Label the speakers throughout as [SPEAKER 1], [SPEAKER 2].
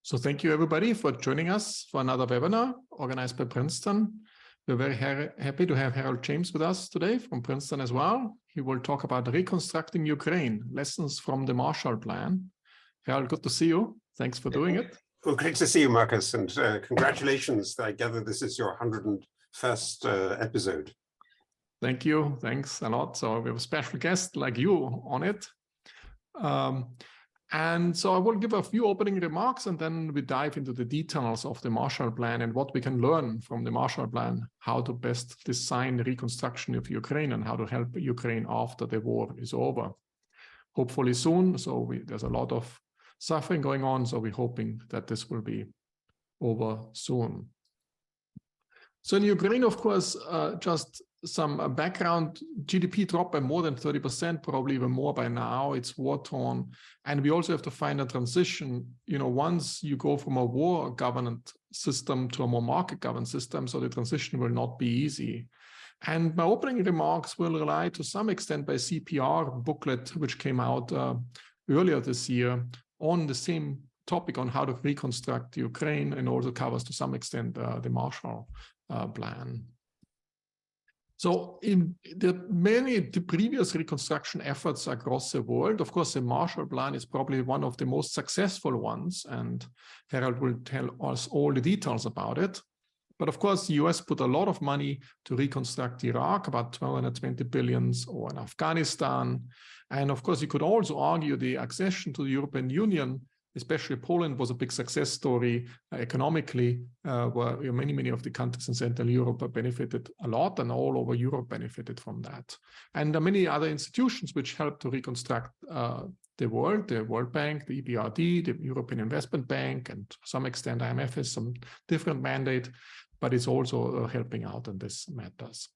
[SPEAKER 1] So thank you everybody for joining us for another webinar organized by Princeton. We're very happy to have Harold James with us today from Princeton as well. He will talk about reconstructing Ukraine, lessons from the Marshall Plan. Harold, good to see you. Thanks for doing it.
[SPEAKER 2] Well, great to see you, Markus, and congratulations. I gather this is your 101st episode.
[SPEAKER 1] Thank you. Thanks a lot. So we have a special guest like you on it. And so I will give a few opening remarks, and then we dive into the details of the Marshall Plan and what we can learn from the Marshall Plan, how to best design the reconstruction of Ukraine and how to help Ukraine after the war is over. Hopefully soon. So there's a lot of suffering going on. So we're hoping that this will be over soon. So in Ukraine, of course, just some background, GDP dropped by more than 30%, probably even more by now. It's war-torn. And we also have to find a transition. You know, once you go from a war-governed system to a more market-governed system, so the transition will not be easy. And my opening remarks will rely to some extent by CPR booklet, which came out earlier this year on the same topic on how to reconstruct Ukraine, and also covers to some extent the Marshall Plan. So in the previous reconstruction efforts across the world, of course, the Marshall Plan is probably one of the most successful ones, and Harold will tell us all the details about it. But of course, the US put a lot of money to reconstruct Iraq, about $220 billion, or in Afghanistan. And of course, you could also argue the accession to the European Union, especially Poland, was a big success story economically, where many of the countries in Central Europe benefited a lot, and all over Europe benefited from that. And there are many other institutions which helped to reconstruct the World Bank, the EBRD, the European Investment Bank, and to some extent IMF has some different mandate, but it's also helping out in this matters.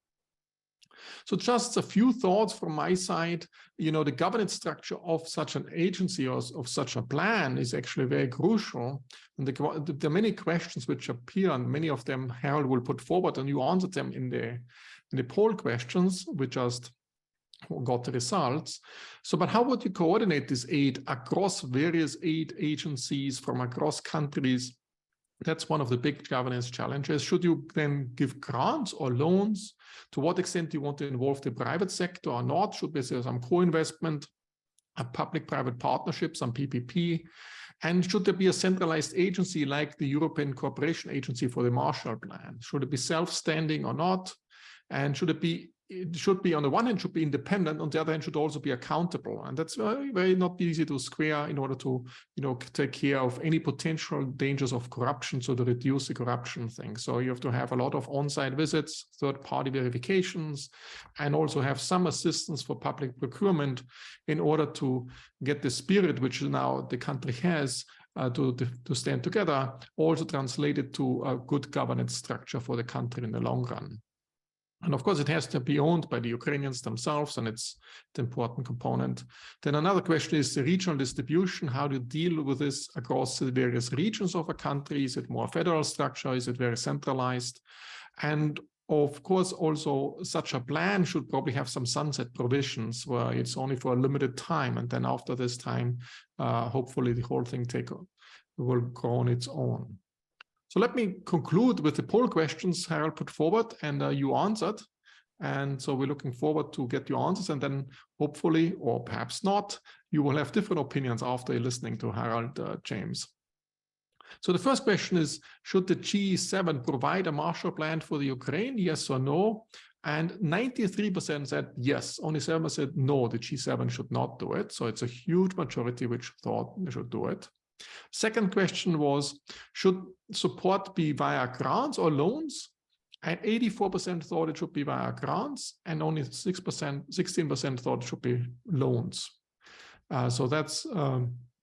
[SPEAKER 1] So just a few thoughts from my side. You know, the governance structure of such an agency or of such a plan is actually very crucial. And there are many questions which appear, and many of them Harold will put forward, and you answered them in the poll questions. We just got the results. So, but how would you coordinate this aid across various aid agencies from across countries? That's one of the big governance challenges. Should you then give grants or loans? To what extent do you want to involve the private sector or not? Should there be some co-investment, a public-private partnership, some PPP? And should there be a centralized agency like the European Cooperation Agency for the Marshall Plan? Should it be self-standing or not? And it should be on the one hand should be independent, on the other hand should also be accountable, and that's very not easy to square in order to take care of any potential dangers of corruption, so to reduce the corruption thing. So you have to have a lot of on-site visits, third-party verifications, and also have some assistance for public procurement in order to get the spirit which now the country has to stand together, also translated to a good governance structure for the country in the long run. And of course, it has to be owned by the Ukrainians themselves, and it's the important component. Then another question is the regional distribution. How do you deal with this across the various regions of a country? Is it more federal structure? Is it very centralized? And of course, also such a plan should probably have some sunset provisions where it's only for a limited time. And then after this time, hopefully the whole thing will go on its own. So let me conclude with the poll questions Harold put forward and you answered. And so we're looking forward to get your answers, and then hopefully, or perhaps not, you will have different opinions after listening to Harold James. So the first question is, should the G7 provide a Marshall Plan for the Ukraine? Yes or no? And 93% said yes. Only 7% said no, the G7 should not do it. So it's a huge majority which thought they should do it. Second question was, should support be via grants or loans? And 84% thought it should be via grants, and only 16% thought it should be loans. So that's also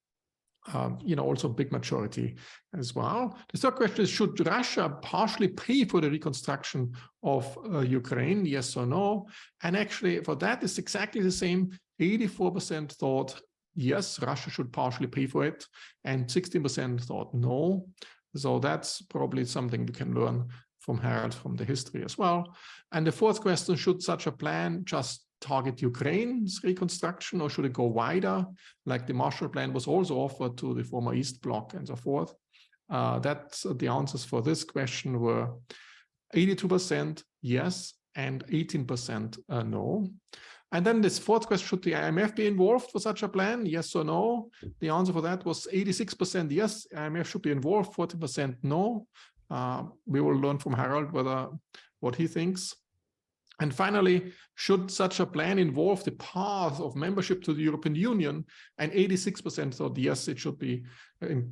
[SPEAKER 1] a big majority as well. The third question is, should Russia partially pay for the reconstruction of Ukraine? Yes or no? And actually, for that, it's exactly the same. 84% thought yes, Russia should partially pay for it, and 16% thought no. So that's probably something we can learn from Harold from the history as well. And the fourth question, should such a plan just target Ukraine's reconstruction, or should it go wider, like the Marshall Plan was also offered to the former East Bloc and so forth? That's the answers for this question were 82% yes and 18% no. And then this fourth question, should the IMF be involved for such a plan? Yes or no? The answer for that was 86% yes, IMF should be involved, 40% no. We will learn from Harald what he thinks. And finally, should such a plan involve the path of membership to the European Union? And 86% thought yes, it should be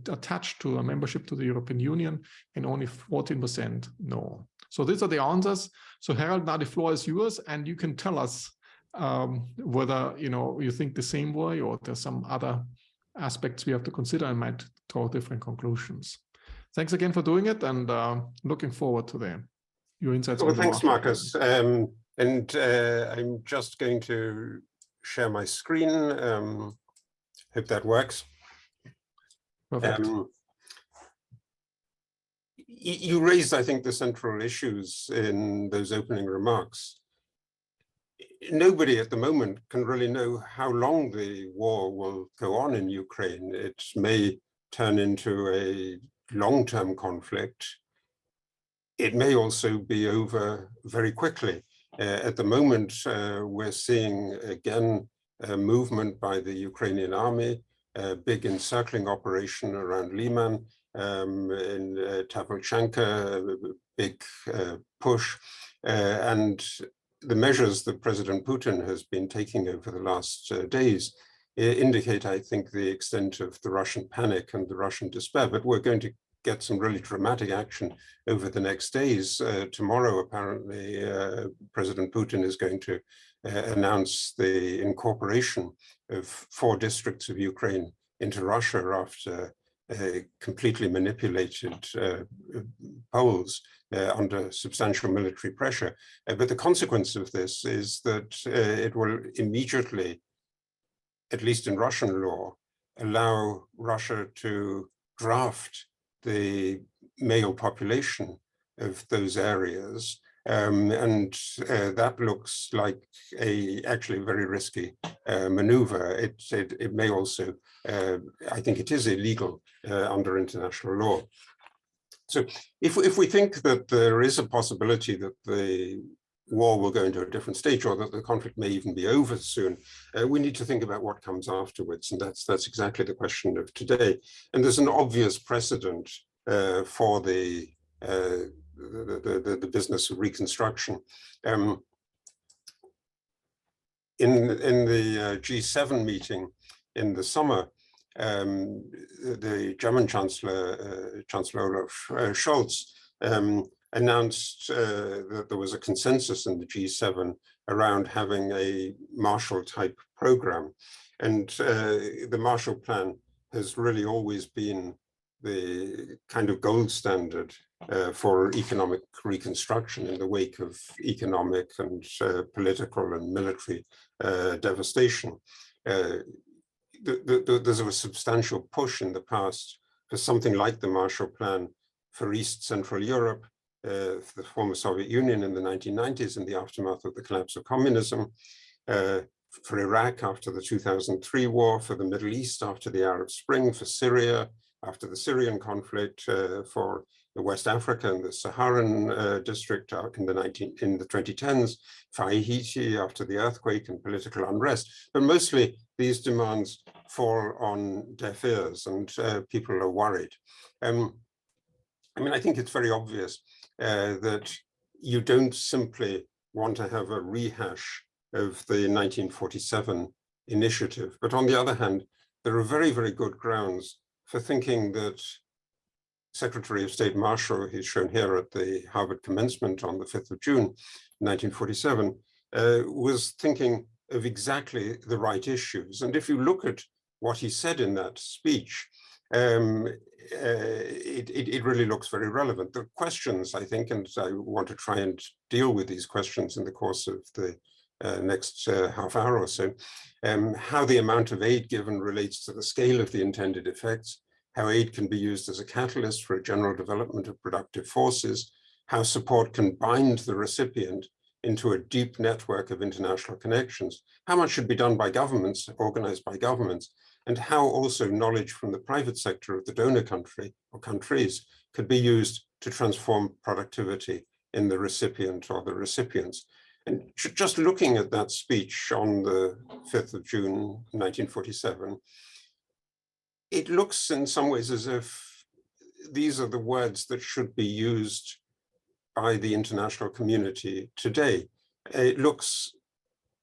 [SPEAKER 1] attached to a membership to the European Union, and only 14% no. So these are the answers. So Harald, now the floor is yours, and you can tell us whether you think the same way, or there's some other aspects we have to consider and might draw different conclusions. Thanks again for doing it, and looking forward to your insights.
[SPEAKER 2] Well, thanks, Markus. And I'm just going to share my screen. Hope that works.
[SPEAKER 1] Perfect.
[SPEAKER 2] You raised, I think, the central issues in those opening remarks. Nobody at the moment can really know how long the war will go on in Ukraine. It may turn into a long-term conflict. It may also be over very quickly. At the moment, we're seeing, again, a movement by the Ukrainian army, a big encircling operation around Liman, in Tavolchanka, a big push. And the measures that President Putin has been taking over the last days indicate, I think, the extent of the Russian panic and the Russian despair. But we're going to get some really dramatic action over the next days. Tomorrow, apparently, President Putin is going to announce the incorporation of 4 districts of Ukraine into Russia after completely manipulated polls under substantial military pressure. But the consequence of this is that it will immediately, at least in Russian law, allow Russia to draft the male population of those areas. And that looks like actually a very risky maneuver. It may also, I think it is illegal under international law. So if we think that there is a possibility that the war will go into a different stage, or that the conflict may even be over soon, we need to think about what comes afterwards. And that's exactly the question of today. And there's an obvious precedent for the business of reconstruction. In the G7 meeting in the summer, the German Chancellor Olaf Scholz announced that there was a consensus in the G7 around having a Marshall-type program. And the Marshall Plan has really always been the kind of gold standard for economic reconstruction in the wake of economic and political and military devastation. There's a substantial push in the past for something like the Marshall Plan for East Central Europe, for the former Soviet Union in the 1990s in the aftermath of the collapse of communism, for Iraq after the 2003 war, for the Middle East after the Arab Spring, for Syria after the Syrian conflict, for West Africa and the Saharan district in the 2010s, for Haiti after the earthquake and political unrest. But mostly these demands fall on deaf ears, and people are worried. I mean, I think it's very obvious that you don't simply want to have a rehash of the 1947 initiative. But on the other hand, there are very, very good grounds for thinking that Secretary of State Marshall, who's shown here at the Harvard commencement on the 5th of June, 1947, was thinking of exactly the right issues. And if you look at what he said in that speech, it really looks very relevant. The questions, I think, and I want to try and deal with these questions in the course of the next half hour or so, how the amount of aid given relates to the scale of the intended effects, how aid can be used as a catalyst for a general development of productive forces, how support can bind the recipient into a deep network of international connections, how much should be done by governments, organized by governments, and how also knowledge from the private sector of the donor country or countries could be used to transform productivity in the recipient or the recipients. And just looking at that speech on the 5th of June, 1947, it looks in some ways as if these are the words that should be used by the international community today. It looks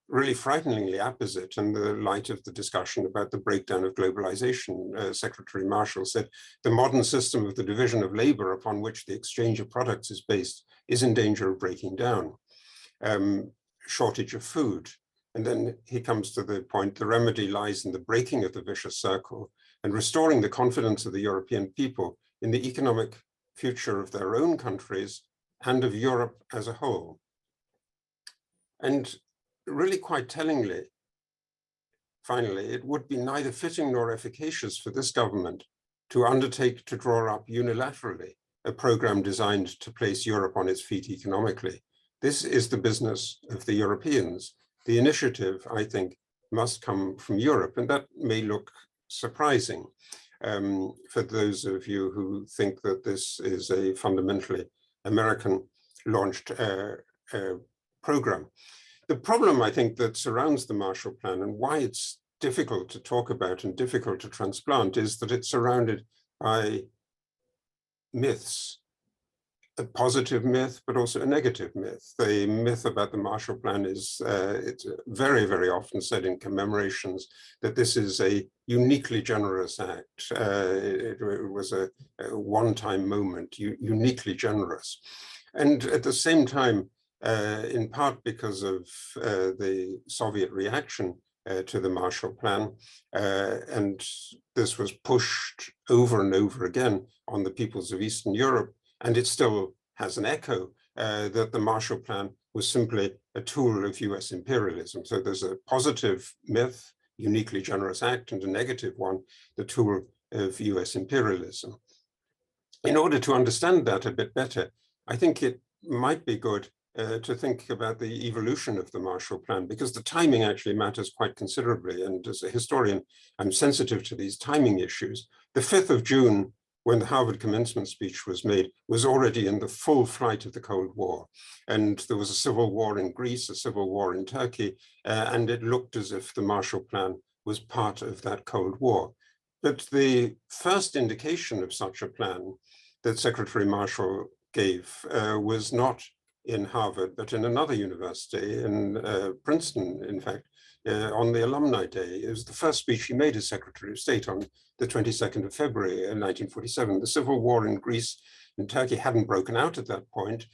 [SPEAKER 2] really frighteningly apposite in the light of the discussion about the breakdown of globalization. Secretary Marshall said, the modern system of the division of labor upon which the exchange of products is based is in danger of breaking down. Shortage of food. And then he comes to the point, the remedy lies in the breaking of the vicious circle and restoring the confidence of the European people in the economic future of their own countries and of Europe as a whole. And really quite tellingly, finally, it would be neither fitting nor efficacious for this government to undertake to draw up unilaterally a program designed to place Europe on its feet economically. This is the business of the Europeans. The initiative, I think, must come from Europe, and that may look surprising for those of you who think that this is a fundamentally American-launched program. The problem, I think, that surrounds the Marshall Plan and why it's difficult to talk about and difficult to transplant is that it's surrounded by myths, a positive myth, but also a negative myth. The myth about the Marshall Plan is, it's very, very often said in commemorations that this is a uniquely generous act. It was a one-time moment, uniquely generous. And at the same time, in part because of the Soviet reaction to the Marshall Plan, and this was pushed over and over again on the peoples of Eastern Europe, and it still has an echo that the Marshall Plan was simply a tool of US imperialism. So there's a positive myth, uniquely generous act, and a negative one, the tool of US imperialism. In order to understand that a bit better, I think it might be good to think about the evolution of the Marshall Plan, because the timing actually matters quite considerably. And as a historian, I'm sensitive to these timing issues. The 5th of June, when the Harvard commencement speech was made, was already in the full flight of the Cold War. And there was a civil war in Greece, a civil war in Turkey, and it looked as if the Marshall Plan was part of that Cold War. But the first indication of such a plan that Secretary Marshall gave was not in Harvard, but in another university, in Princeton, in fact, on the Alumni Day. It was the first speech he made as Secretary of State on the 22nd of February in 1947. The civil war in Greece and Turkey hadn't broken out at that point.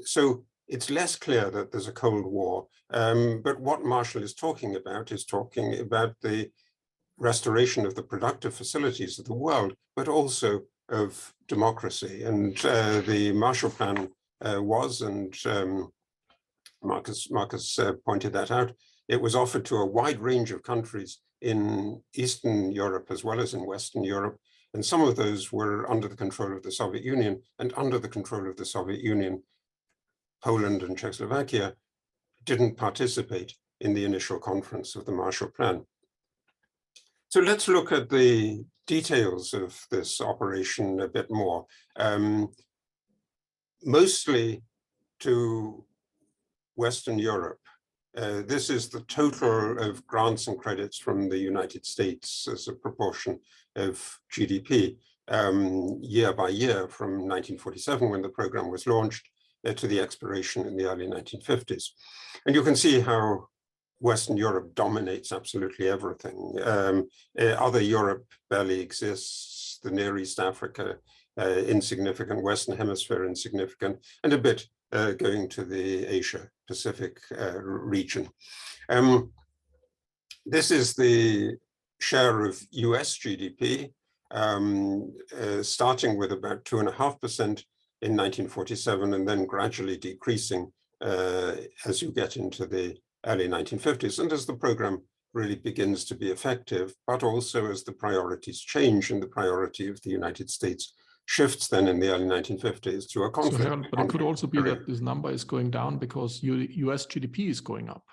[SPEAKER 2] So it's less clear that there's a Cold War. But what Marshall is talking about the restoration of the productive facilities of the world, but also of democracy. And the Marshall Plan was, and Markus pointed that out, it was offered to a wide range of countries in Eastern Europe as well as in Western Europe. And some of those were under the control of the Soviet Union, and under the control of the Soviet Union, Poland and Czechoslovakia didn't participate in the initial conference of the Marshall Plan. So let's look at the details of this operation a bit more. Mostly to Western Europe. This is the total of grants and credits from the United States as a proportion of GDP year by year from 1947, when the program was launched, to the expiration in the early 1950s. And you can see how Western Europe dominates absolutely everything. Other Europe barely exists, the Near East Africa, insignificant, Western Hemisphere insignificant, and a bit going to the Asia-Pacific region. This is the share of US GDP, starting with about 2.5% in 1947, and then gradually decreasing as you get into the early 1950s, and as the program really begins to be effective, but also as the priorities change, and the priority of the United States shifts then in the early 1950s to a conflict.
[SPEAKER 1] So, but it could also be that this number is going down because US GDP is going up.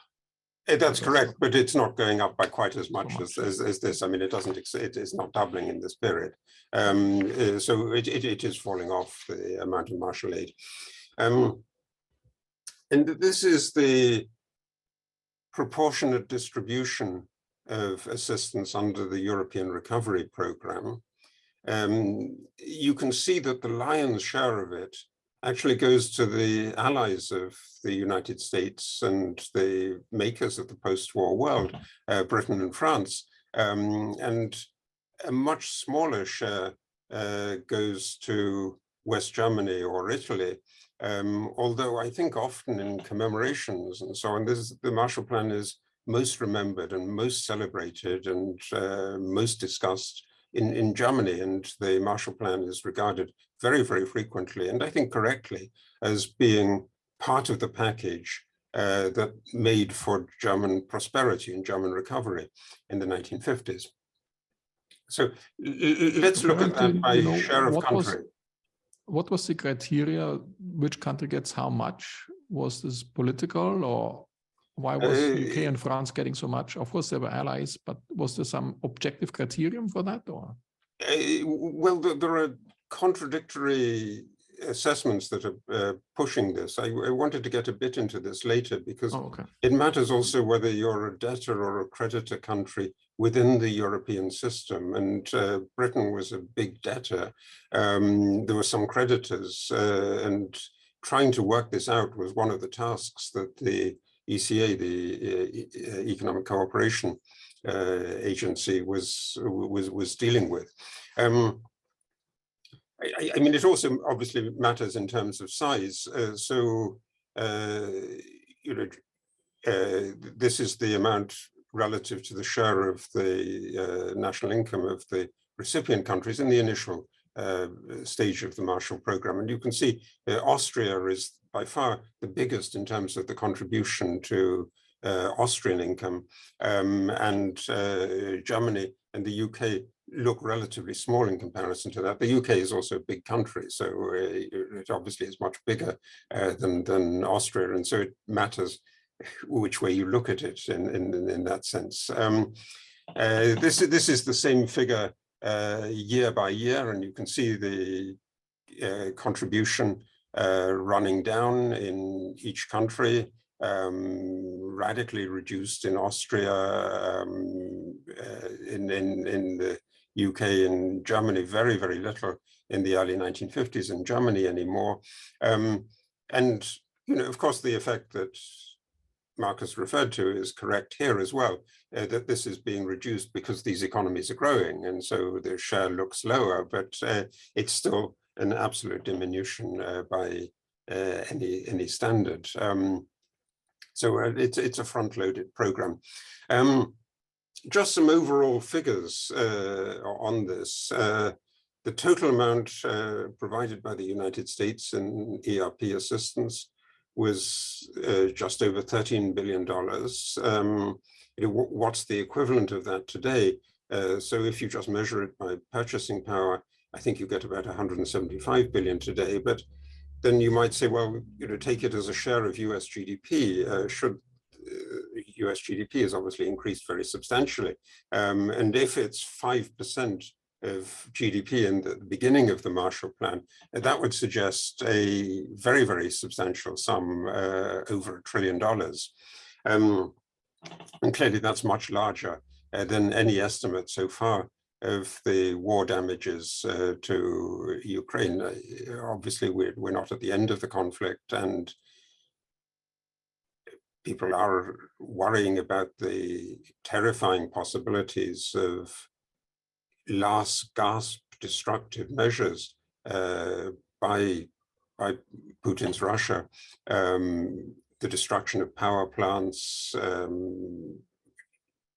[SPEAKER 2] That's correct, but it's not going up by quite as much as this. I mean, it doesn't. It's not doubling in this period, so it is falling off, the amount of Marshall aid. And this is the proportionate distribution of assistance under the European Recovery Programme. You can see that the lion's share of it actually goes to the allies of the United States and the makers of the post-war world, Britain and France, and a much smaller share goes to West Germany or Italy, although I think often in commemorations and so on, the Marshall Plan is most remembered and most celebrated and most discussed in Germany, and the Marshall Plan is regarded very, very frequently, and I think correctly, as being part of the package that made for German prosperity and German recovery in the 1950s. So let's look at that by share of country.
[SPEAKER 1] What was the criteria? Which country gets how much? Was this political, or why was UK and France getting so much? Of course, they were allies, but was there some objective criterion for that? Or
[SPEAKER 2] well, there are contradictory assessments that are pushing this. I wanted to get a bit into this later because it matters also whether you're a debtor or a creditor country within the European system. And Britain was a big debtor. There were some creditors, and trying to work this out was one of the tasks that the ECA, the Economic Cooperation Agency, was dealing with. I mean, it also obviously matters in terms of size. This is the amount relative to the share of the national income of the recipient countries in the initial stage of the Marshall Programme. And you can see Austria is by far the biggest in terms of the contribution to Austrian income, and Germany and the UK look relatively small in comparison to that. The UK is also a big country, so it obviously is much bigger than Austria, and so it matters which way you look at it in that sense. This is the same figure year by year, and you can see the contribution running down in each country, radically reduced in Austria, in the UK and Germany, very, very little in the early 1950s in Germany anymore. And, of course, the effect that Markus referred to is correct here as well, that this is being reduced because these economies are growing, and so the share looks lower, but it's still an absolute diminution by any standard. So it's a front-loaded program. Just some overall figures on this. The total amount provided by the United States in ERP assistance was just over $13 billion. What's the equivalent of that today? So if you just measure it by purchasing power, I think you get about 175 billion today. But then you might say, well, take it as a share of US GDP. US GDP has obviously increased very substantially. And if it's 5% of GDP in the beginning of the Marshall Plan, that would suggest a very, very substantial sum, over $1 trillion. And clearly that's much larger than any estimate so far of the war damages to Ukraine. Obviously, we're not at the end of the conflict, and people are worrying about the terrifying possibilities of last gasp destructive measures by Putin's Russia, the destruction of power plants,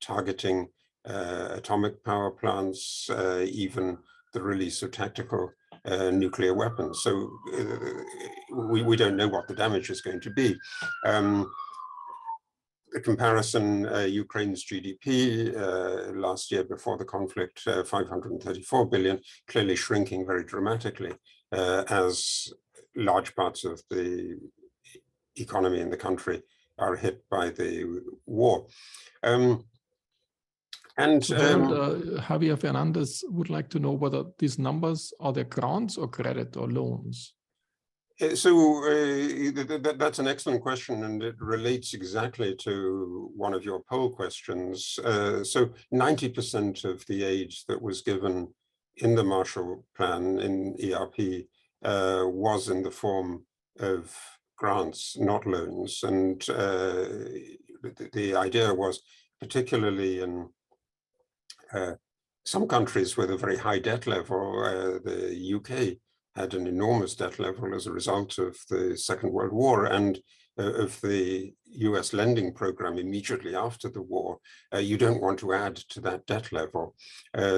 [SPEAKER 2] targeting atomic power plants, even the release of tactical nuclear weapons. So we don't know what the damage is going to be. The comparison, Ukraine's GDP last year before the conflict, 534 billion, clearly shrinking very dramatically as large parts of the economy in the country are hit by the war.
[SPEAKER 1] Javier Fernandez would like to know whether these numbers are they grants or credit or loans.
[SPEAKER 2] So that's an excellent question, and it relates exactly to one of your poll questions. So 90% of the aid that was given in the Marshall Plan in ERP was in the form of grants, not loans. And the idea was, particularly in some countries with a very high debt level, the UK had an enormous debt level as a result of the Second World War and of the US lending program immediately after the war. You don't want to add to that debt level.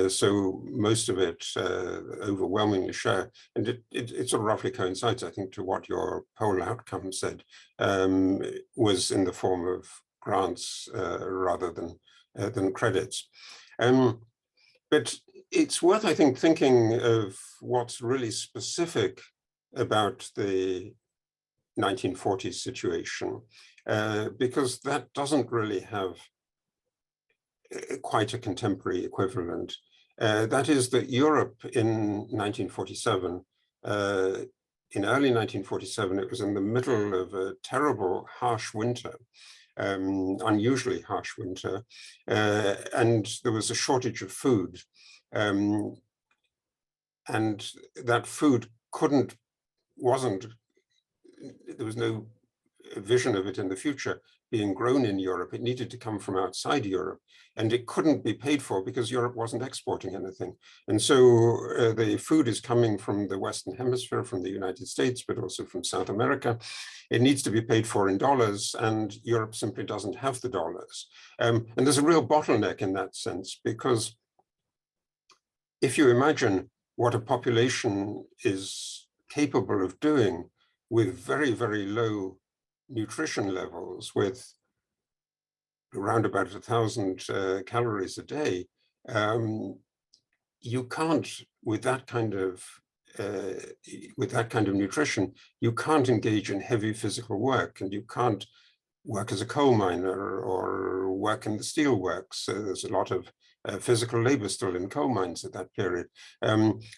[SPEAKER 2] So most of it overwhelmingly share, and it sort of roughly coincides, I think, to what your poll outcome said, was in the form of grants rather than credits. But it's worth, I think, thinking of what's really specific about the 1940s situation, because that doesn't really have quite a contemporary equivalent. That is that Europe in 1947, in early 1947, it was in the middle of a terrible, harsh winter. Unusually harsh winter, and there was a shortage of food, and that food there was no vision of it in the future being grown in Europe. It needed to come from outside Europe, and it couldn't be paid for because Europe wasn't exporting anything. And so the food is coming from the Western Hemisphere, from the United States, but also from South America. It needs to be paid for in dollars, and Europe simply doesn't have the dollars. And there's a real bottleneck in that sense, because if you imagine what a population is capable of doing with very, very low nutrition levels, with around about 1,000 calories a day, you can't, with that kind of nutrition, you can't engage in heavy physical work, and you can't work as a coal miner or work in the steel works. There's a lot of physical labor still in coal mines at that period.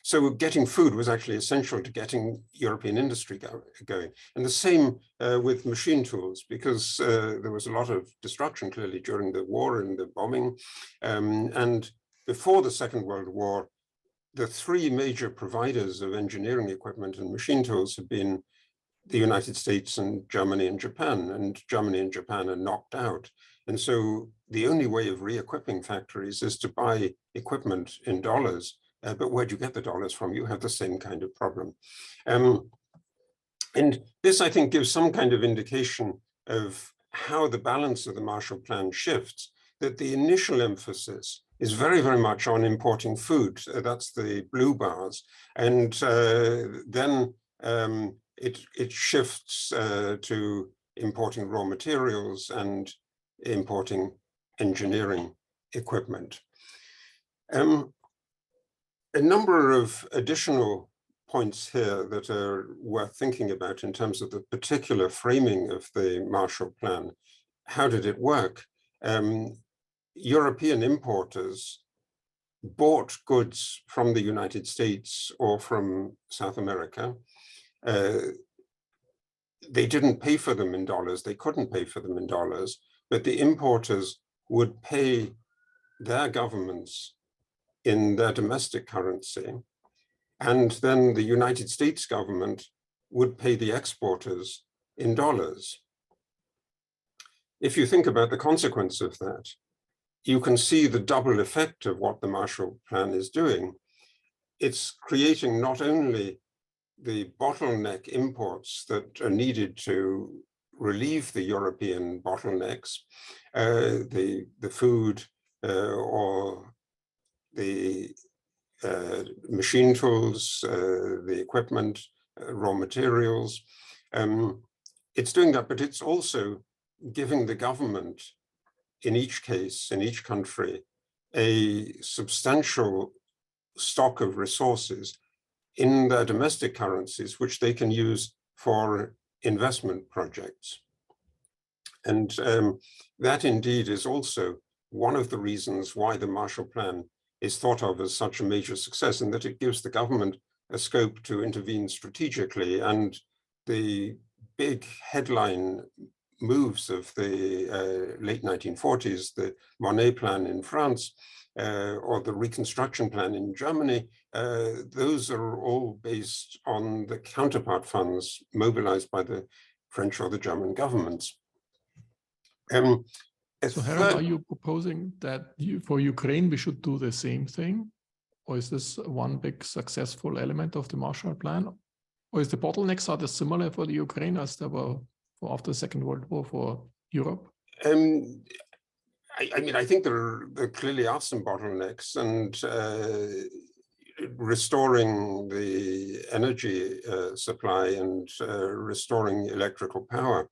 [SPEAKER 2] So getting food was actually essential to getting European industry going. And the same with machine tools, because there was a lot of destruction clearly during the war and the bombing. And before the Second World War, the three major providers of engineering equipment and machine tools have been the United States and Germany and Japan, and Germany and Japan are knocked out. And so the only way of re-equipping factories is to buy equipment in dollars, but where do you get the dollars from? You have the same kind of problem. And this, I think, gives some kind of indication of how the balance of the Marshall Plan shifts, that the initial emphasis is very, very much on importing food. That's the blue bars. And then it shifts to importing raw materials and importing engineering equipment. A number of additional points here that are worth thinking about in terms of the particular framing of the Marshall Plan. How did it work? European importers bought goods from the United States or from South America. They didn't pay for them in dollars. They couldn't pay for them in dollars, but the importers would pay their governments in their domestic currency. And then the United States government would pay the exporters in dollars. If you think about the consequence of that, you can see the double effect of what the Marshall Plan is doing. It's creating not only the bottleneck imports that are needed to relieve the European bottlenecks, the food or the machine tools, the equipment, raw materials. It's doing that, but it's also giving the government, in each case, in each country, a substantial stock of resources in their domestic currencies, which they can use for investment projects. And that indeed is also one of the reasons why the Marshall Plan is thought of as such a major success, in that it gives the government a scope to intervene strategically. And the big headline moves of the late 1940s, the Monet Plan in France, or the Reconstruction Plan in Germany, those are all based on the counterpart funds mobilized by the French or the German governments.
[SPEAKER 1] So Harold, are you proposing that for Ukraine we should do the same thing? Or is this one big successful element of the Marshall Plan? Or is the bottlenecks are they similar for the Ukraine as they were for after the Second World War for Europe?
[SPEAKER 2] I mean, I think there clearly are some bottlenecks, and restoring the energy supply and restoring electrical power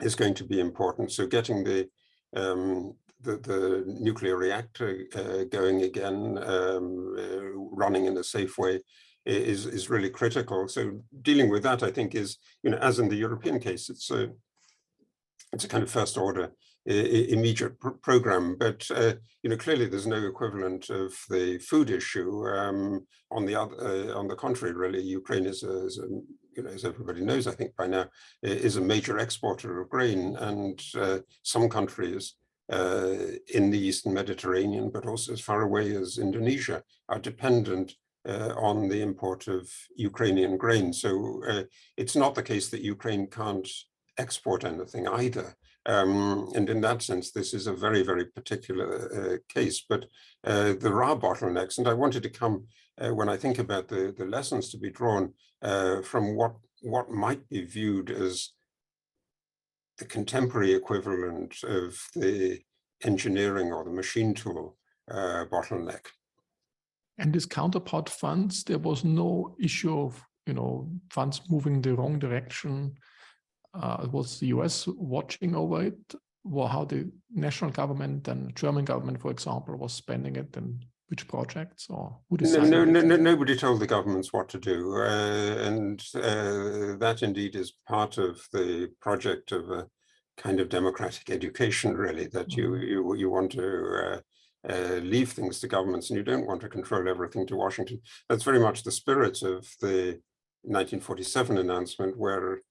[SPEAKER 2] is going to be important. So getting the nuclear reactor going again, running in a safe way, is really critical. So dealing with that, I think, is, as in the European case, it's a kind of first order immediate program, but clearly there's no equivalent of the food issue. On the contrary, really, Ukraine is as everybody knows, I think by now, is a major exporter of grain, and some countries in the Eastern Mediterranean, but also as far away as Indonesia, are dependent on the import of Ukrainian grain. So it's not the case that Ukraine can't export anything either. And in that sense, this is a very, very particular case, but there are bottlenecks. And I wanted to come, when I think about the lessons to be drawn from what might be viewed as the contemporary equivalent of the engineering or the machine tool bottleneck.
[SPEAKER 1] And these counterpart funds, there was no issue of, funds moving the wrong direction. Was the US watching over it? Or how the national government and German government, for example, was spending it, and which projects, or who decided?
[SPEAKER 2] Nobody told the governments what to do, and that indeed is part of the project of a kind of democratic education, really, that you want to leave things to governments, and you don't want to control everything to Washington. That's very much the spirit of the 1947 announcement, where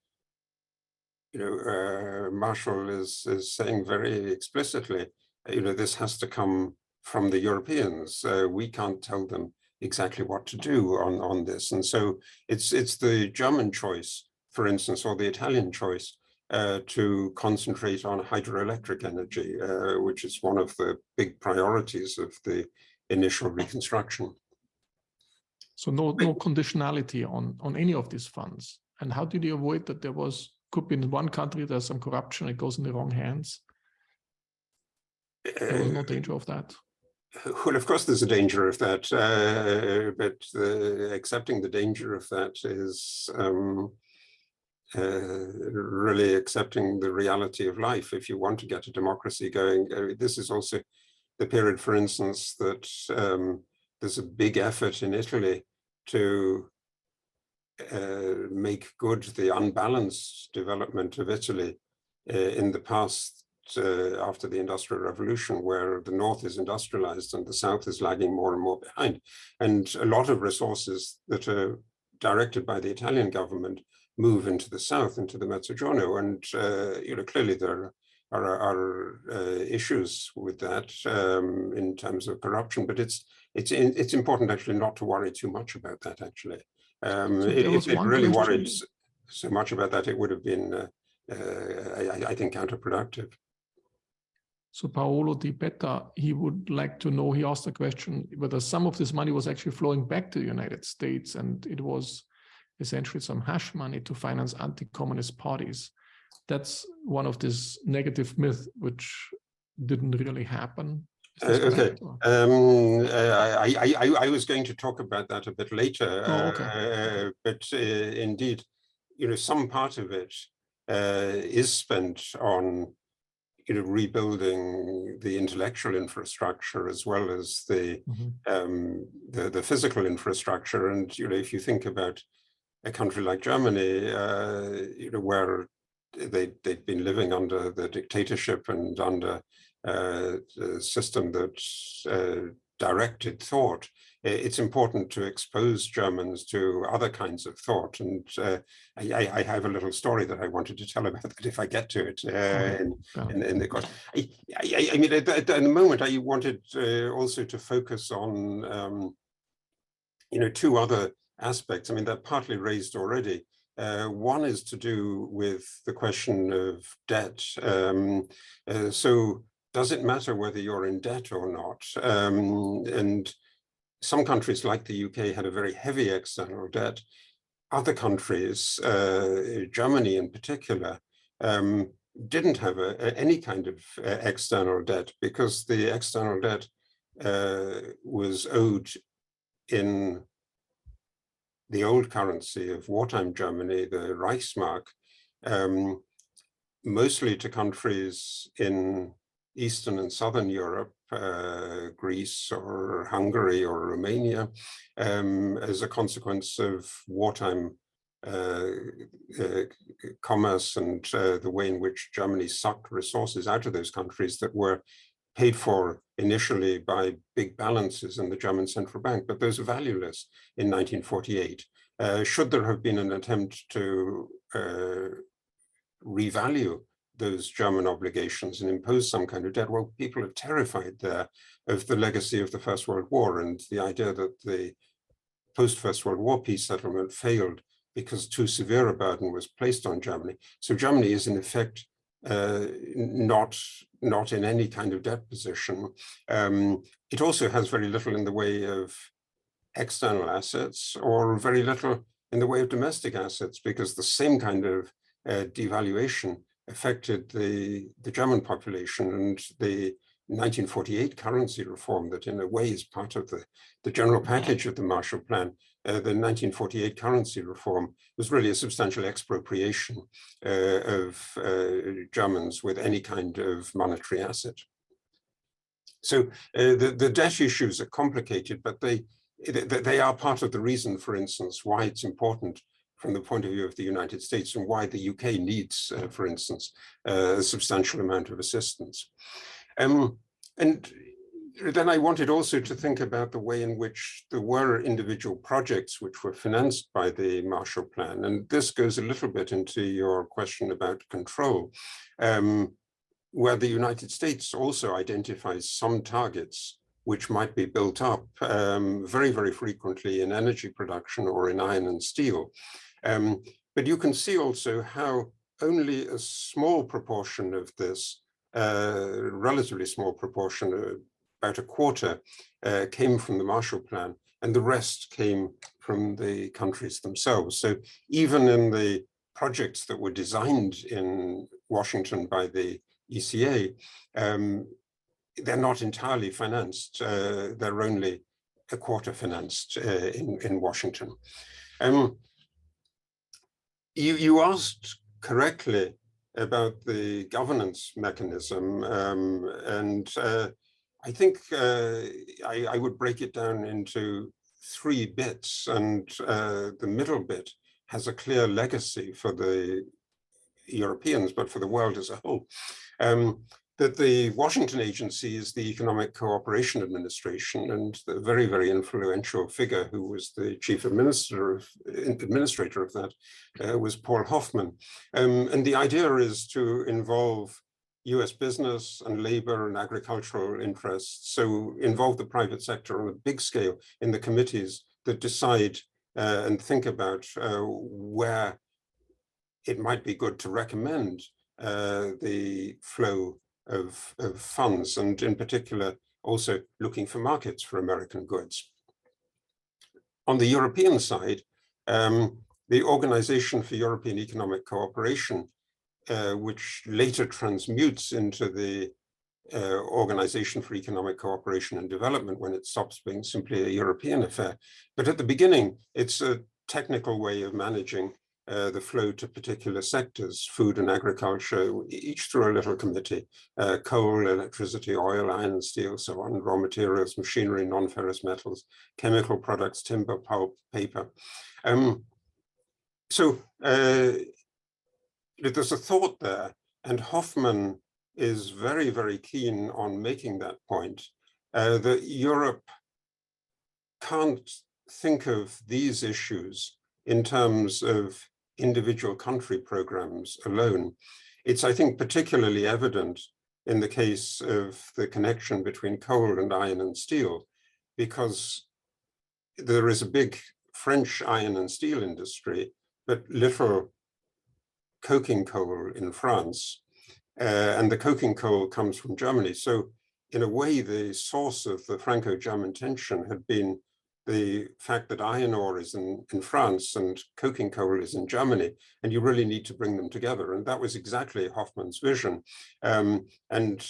[SPEAKER 2] Marshall is saying very explicitly, this has to come from the Europeans. We can't tell them exactly what to do on this. And so it's the German choice, for instance, or the Italian choice to concentrate on hydroelectric energy, which is one of the big priorities of the initial reconstruction.
[SPEAKER 1] So no conditionality on any of these funds. And how did you avoid that could be in one country there's some corruption, it goes in the wrong hands? There was no danger of that.
[SPEAKER 2] Well, of course there's a danger of that, but accepting the danger of that is really accepting the reality of life. If you want to get a democracy going, this is also the period, for instance, that there's a big effort in Italy to make good the unbalanced development of Italy in the past, after the Industrial Revolution, where the North is industrialized and the South is lagging more and more behind. And a lot of resources that are directed by the Italian government move into the South, into the Mezzogiorno. And clearly there are issues with that in terms of corruption, but it's important actually not to worry too much about that, actually. If it really worried so much about that, it would have been, I think, counterproductive.
[SPEAKER 1] So Paolo Di Betta, he would like to know, he asked the question whether some of this money was actually flowing back to the United States, and it was essentially some hush money to finance anti-communist parties. That's one of these negative myths which didn't really happen.
[SPEAKER 2] Okay. I was going to talk about that a bit later, but indeed, some part of it is spent on rebuilding the intellectual infrastructure as well as the physical infrastructure. And if you think about a country like Germany, where they'd been living under the dictatorship and under a system that directed thought. It's important to expose Germans to other kinds of thought. And I have a little story that I wanted to tell about that if I get to it in the course. I mean, at the moment, I wanted also to focus on, two other aspects. I mean, they're partly raised already. One is to do with the question of debt. So does it matter whether you're in debt or not? And some countries like the UK had a very heavy external debt. Other countries, Germany in particular, didn't have any kind of external debt because the external debt was owed in the old currency of wartime Germany, the Reichsmark, mostly to countries in Eastern and Southern Europe, Greece or Hungary or Romania, as a consequence of wartime commerce and the way in which Germany sucked resources out of those countries that were paid for initially by big balances in the German central bank, but those are valueless in 1948. Should there have been an attempt to revalue those German obligations and impose some kind of debt? Well, people are terrified there of the legacy of the First World War and the idea that the post-First World War peace settlement failed because too severe a burden was placed on Germany. So Germany is in effect not in any kind of debt position. It also has very little in the way of external assets or very little in the way of domestic assets, because the same kind of devaluation affected the German population, and the 1948 currency reform that in a way is part of the general package of the Marshall Plan. The 1948 currency reform was really a substantial expropriation of Germans with any kind of monetary asset. So the debt issues are complicated, but they are part of the reason, for instance, why it's important from the point of view of the United States and why the UK needs, for instance, a substantial amount of assistance. And then I wanted also to think about the way in which there were individual projects which were financed by the Marshall Plan. And this goes a little bit into your question about control, where the United States also identifies some targets which might be built up very, very frequently in energy production or in iron and steel. But you can see also how only a small proportion of this, relatively small proportion, about a quarter, came from the Marshall Plan, and the rest came from the countries themselves. So even in the projects that were designed in Washington by the ECA, they're not entirely financed. They're only a quarter financed in Washington. You asked correctly about the governance mechanism, and I think I would break it down into 3 bits, and the middle bit has a clear legacy for the Europeans, but for the world as a whole. That the Washington agency is the Economic Cooperation Administration, and the very, very influential figure who was the chief administrator of that was Paul Hoffman. And the idea is to involve US business and labor and agricultural interests, so involve the private sector on a big scale in the committees that decide and think about where it might be good to recommend the flow of funds, and in particular also looking for markets for American goods. On the European side, the Organization for European Economic Cooperation, which later transmutes into the Organization for Economic Cooperation and Development when it stops being simply a European affair. But at the beginning, it's a technical way of managing the flow to particular sectors, food and agriculture, each through a little committee, coal, electricity, oil, iron and steel, so on, raw materials, machinery, non-ferrous metals, chemical products, timber, pulp, paper. So there's a thought there, and Hoffman is very, very keen on making that point, that Europe can't think of these issues in terms of individual country programs alone. It's, I think, particularly evident in the case of the connection between coal and iron and steel, because there is a big French iron and steel industry, but little coking coal in France, and the coking coal comes from Germany. So in a way, the source of the Franco-German tension had been the fact that iron ore is in France and coking coal is in Germany, and you really need to bring them together. And that was exactly Hoffman's vision. And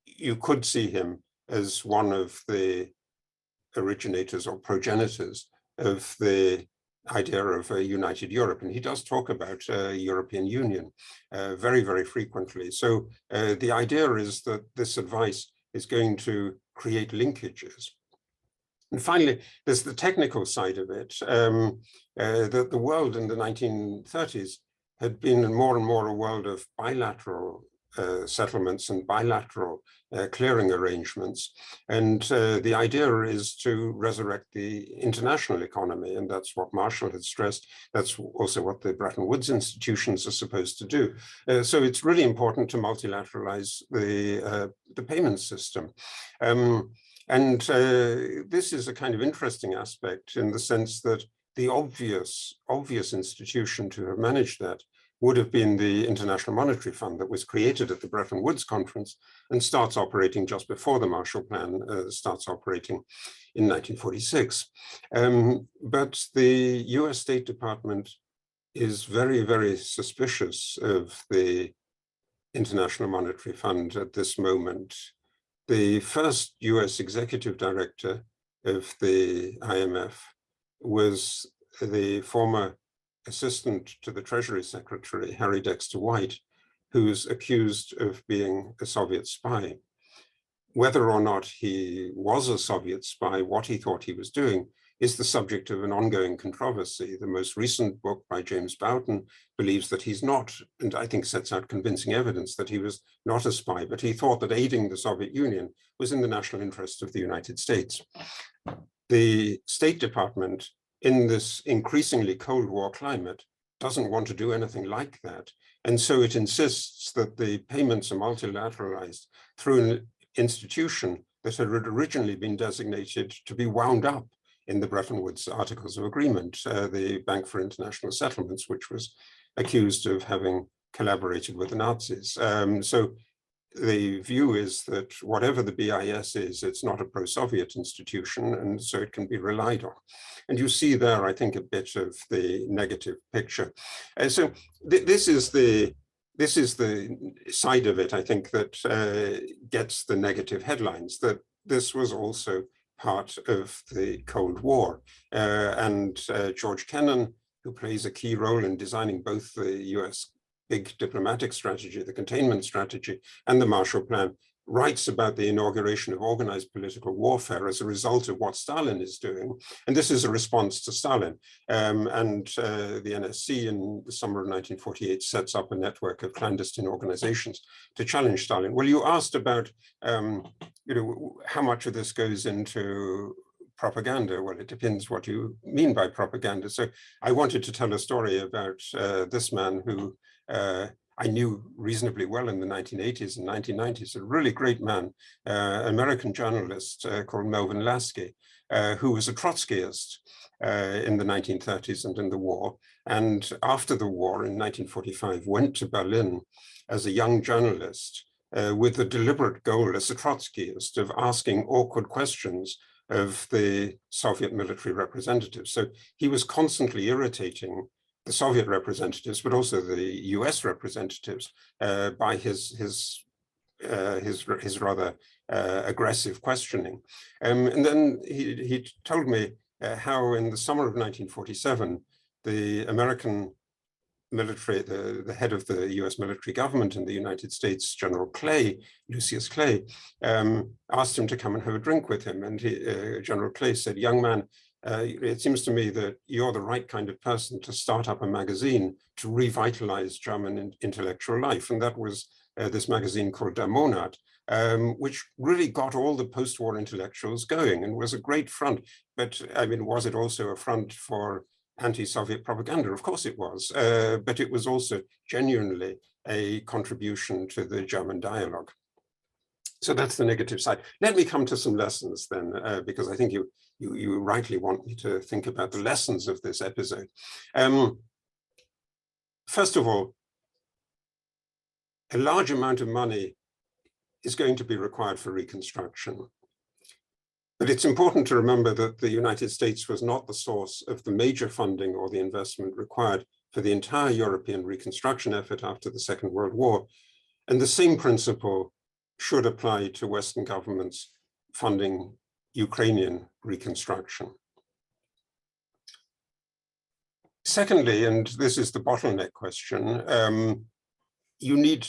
[SPEAKER 2] you could see him as one of the originators or progenitors of the idea of a united Europe. And he does talk about a European Union very, very frequently. So the idea is that this advice is going to create linkages. And finally, there's the technical side of it. The world in the 1930s had been more and more a world of bilateral settlements and bilateral clearing arrangements. And the idea is to resurrect the international economy. And that's what Marshall had stressed. That's also what the Bretton Woods institutions are supposed to do. So it's really important to multilateralize the payment system. And this is a kind of interesting aspect in the sense that the obvious institution to have managed that would have been the International Monetary Fund that was created at the Bretton Woods Conference and starts operating just before the Marshall Plan starts operating in 1946. But the US State Department is very, very suspicious of the International Monetary Fund at this moment. The first US executive director of the IMF was the former assistant to the Treasury Secretary, Harry Dexter White, who's accused of being a Soviet spy. Whether or not he was a Soviet spy, what he thought he was doing, is the subject of an ongoing controversy. The most recent book by James Boughton believes that he's not, and I think sets out convincing evidence that he was not a spy, but he thought that aiding the Soviet Union was in the national interest of the United States. The State Department, in this increasingly Cold War climate, doesn't want to do anything like that. And so it insists that the payments are multilateralized through an institution that had originally been designated to be wound up in the Bretton Woods Articles of Agreement, the Bank for International Settlements, which was accused of having collaborated with the Nazis. So the view is that whatever the BIS is, it's not a pro-Soviet institution, and so it can be relied on. And you see there, I think, a bit of the negative picture. So this is the side of it, I think, that gets the negative headlines, that this was also part of the Cold War. And George Kennan, who plays a key role in designing both the US big diplomatic strategy, the containment strategy, and the Marshall Plan, writes about the inauguration of organized political warfare as a result of what Stalin is doing. And this is a response to Stalin. The NSC in the summer of 1948 sets up a network of clandestine organizations to challenge Stalin. Well, you asked about how much of this goes into propaganda. Well, it depends what you mean by propaganda. So I wanted to tell a story about this man who I knew reasonably well in the 1980s and 1990s, a really great man, American journalist called Melvin Lasky, who was a Trotskyist in the 1930s and in the war. And after the war in 1945, went to Berlin as a young journalist with the deliberate goal as a Trotskyist of asking awkward questions of the Soviet military representatives. So he was constantly irritating the Soviet representatives, but also the US representatives by his rather aggressive questioning. And then he told me how in the summer of 1947, the American military, the head of the US military government in the United States, General Clay, Lucius Clay, asked him to come and have a drink with him. And General Clay said, "Young man, it seems to me that you're the right kind of person to start up a magazine to revitalize German intellectual life. And that was this magazine called Der Monat, which really got all the post-war intellectuals going and was a great front. But I mean, was it also a front for anti-Soviet propaganda? Of course it was, but it was also genuinely a contribution to the German dialogue. So that's the negative side. Let me come to some lessons then, because I think you rightly want me to think about the lessons of this episode. First of all, a large amount of money is going to be required for reconstruction. But it's important to remember that the United States was not the source of the major funding or the investment required for the entire European reconstruction effort after the Second World War. And the same principle should apply to Western governments funding Ukrainian reconstruction. Secondly, and this is the bottleneck question, you need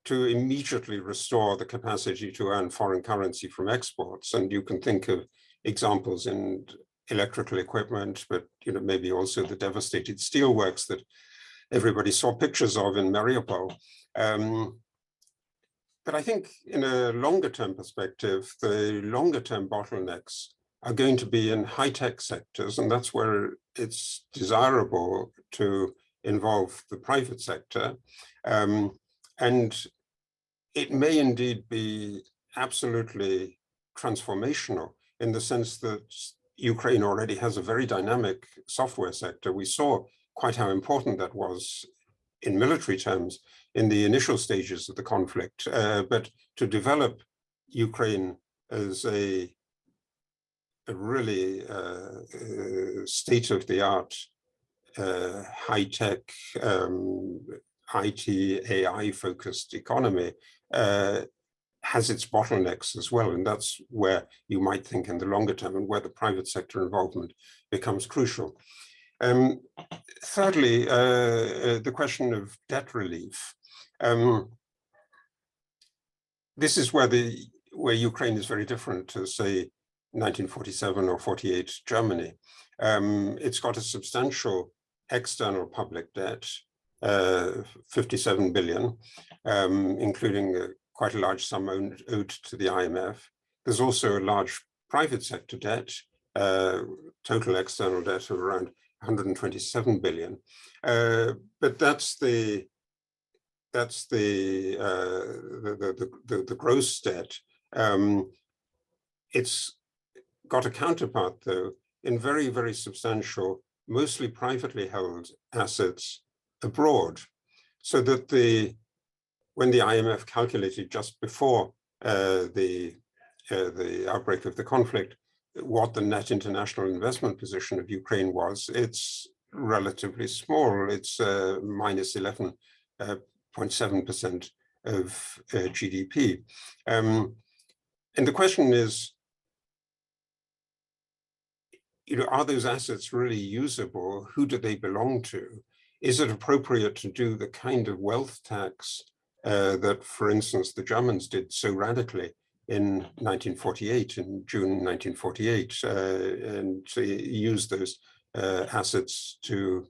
[SPEAKER 2] to immediately restore the capacity to earn foreign currency from exports. And you can think of examples in electrical equipment, but maybe also the devastated steelworks that everybody saw pictures of in Mariupol. But I think in a longer term perspective, the longer term bottlenecks are going to be in high-tech sectors, and that's where it's desirable to involve the private sector. And it may indeed be absolutely transformational in the sense that Ukraine already has a very dynamic software sector. We saw quite how important that was in military terms in the initial stages of the conflict. But to develop Ukraine as a really state-of-the-art, high-tech, IT, AI-focused economy has its bottlenecks as well. And that's where you might think in the longer term and where the private sector involvement becomes crucial. Thirdly, the question of debt relief. This is where Ukraine is very different to, say, 1947 or 48 Germany. It's got a substantial external public debt, 57 billion, including quite a large sum owed to the IMF. There's also a large private sector debt, total external debt of around 127 billion. But that's the gross debt. It's got a counterpart, though, in very, very substantial, mostly privately held assets abroad. So that when the IMF calculated just before the outbreak of the conflict, what the net international investment position of Ukraine was, it's relatively small. It's minus 11.7% of GDP. And the question is, are those assets really usable? Who do they belong to? Is it appropriate to do the kind of wealth tax that, for instance, the Germans did so radically in 1948, in June 1948, and to use those assets to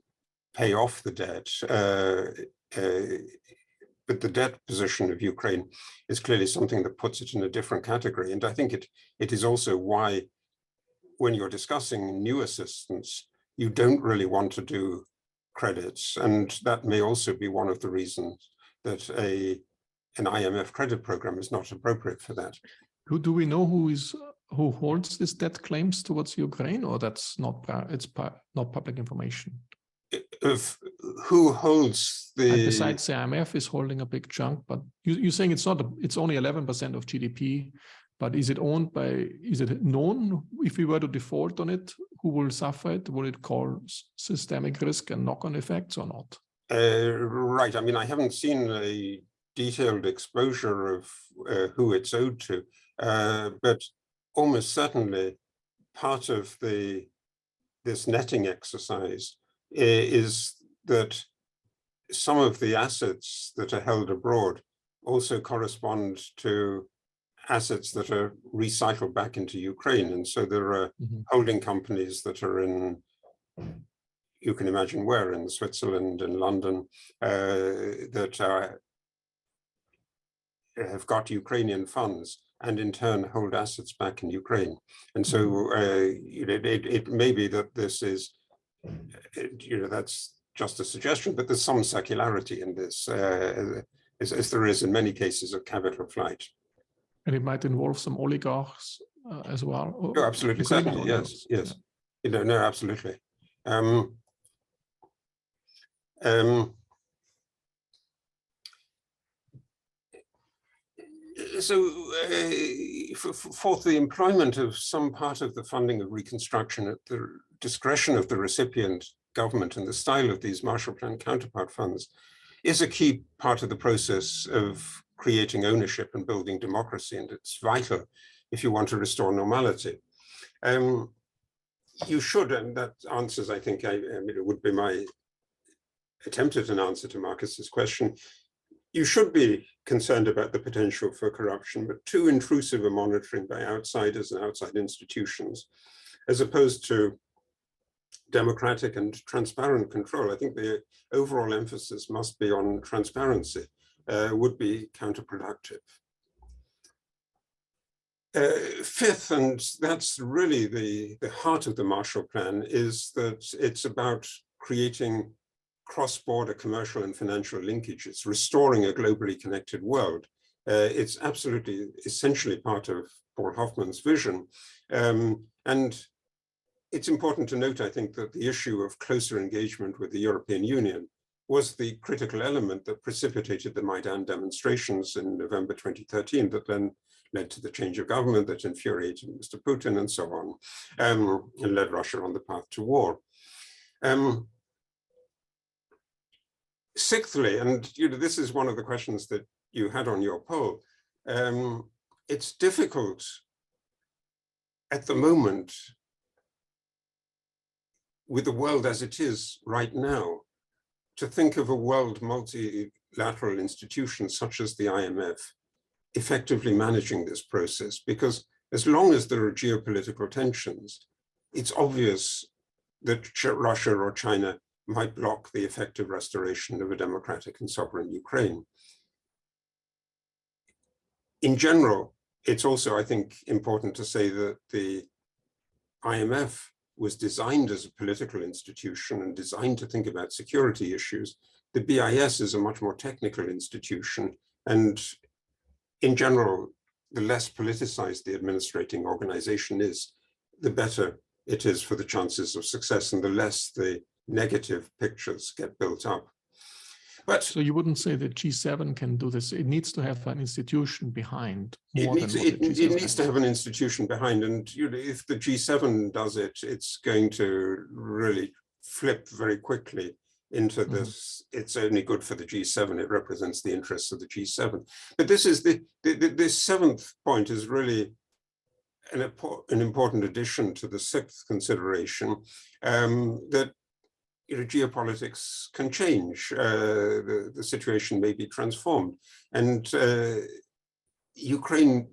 [SPEAKER 2] pay off the debt? But the debt position of Ukraine is clearly something that puts it in a different category. And I think it is also why, when you're discussing new assistance, you don't really want to do credits. And that may also be one of the reasons that an IMF credit program is not appropriate for that.
[SPEAKER 1] Do we know who holds this debt claims towards Ukraine, or that's not not public information?
[SPEAKER 2] Of who holds the...
[SPEAKER 1] Besides the IMF is holding a big chunk, but you're saying it's only 11% of GDP, but is it known if we were to default on it, who will suffer it? Will it cause systemic risk and knock-on effects or not?
[SPEAKER 2] Right. I mean, I haven't seen a detailed exposure of who it's owed to, but almost certainly part of this netting exercise is that some of the assets that are held abroad also correspond to assets that are recycled back into Ukraine. And so there are holding companies that are in, you can imagine where, in Switzerland and London, that have got Ukrainian funds and in turn hold assets back in Ukraine. And so it may be that this is, that's just a suggestion, but there's some circularity in this, as there is in many cases of capital flight.
[SPEAKER 1] And it might involve some oligarchs as well.
[SPEAKER 2] Oh, absolutely, certainly, yes, yes. No, absolutely. For the employment of some part of the funding of reconstruction at the discretion of the recipient government and the style of these Marshall Plan counterpart funds is a key part of the process of creating ownership and building democracy, and it's vital if you want to restore normality. You should, and that answers, I think, I mean, it would be my attempt at an answer to Markus's question. You should be concerned about the potential for corruption, but too intrusive a monitoring by outsiders and outside institutions, as opposed to democratic and transparent control. I think the overall emphasis must be on transparency, would be counterproductive. Fifth, and that's really the heart of the Marshall Plan, is that it's about creating cross-border commercial and financial linkages, restoring a globally connected world. It's absolutely essentially part of Paul Hoffman's vision. And it's important to note, I think, that the issue of closer engagement with the European Union was the critical element that precipitated the Maidan demonstrations in November 2013 that then led to the change of government that infuriated Mr. Putin and so on, and led Russia on the path to war. Sixthly, and this is one of the questions that you had on your poll, it's difficult at the moment with the world as it is right now to think of a world multilateral institution such as the IMF effectively managing this process, because as long as there are geopolitical tensions, it's obvious that Russia or China might block the effective restoration of a democratic and sovereign Ukraine. In general, it's also, I think, important to say that the IMF was designed as a political institution and designed to think about security issues. The BIS is a much more technical institution, and in general, the less politicized the administrating organization is, the better it is for the chances of success and the less the negative pictures get built up. But
[SPEAKER 1] so you wouldn't say that G7 can do this. It needs to have an institution behind.
[SPEAKER 2] It needs to have an institution behind. And if the G7 does it, it's going to really flip very quickly into this. It's only good for the G7. It represents the interests of the G7. But this is this seventh point is really an important addition to the sixth consideration, that geopolitics can change. The situation may be transformed. And Ukraine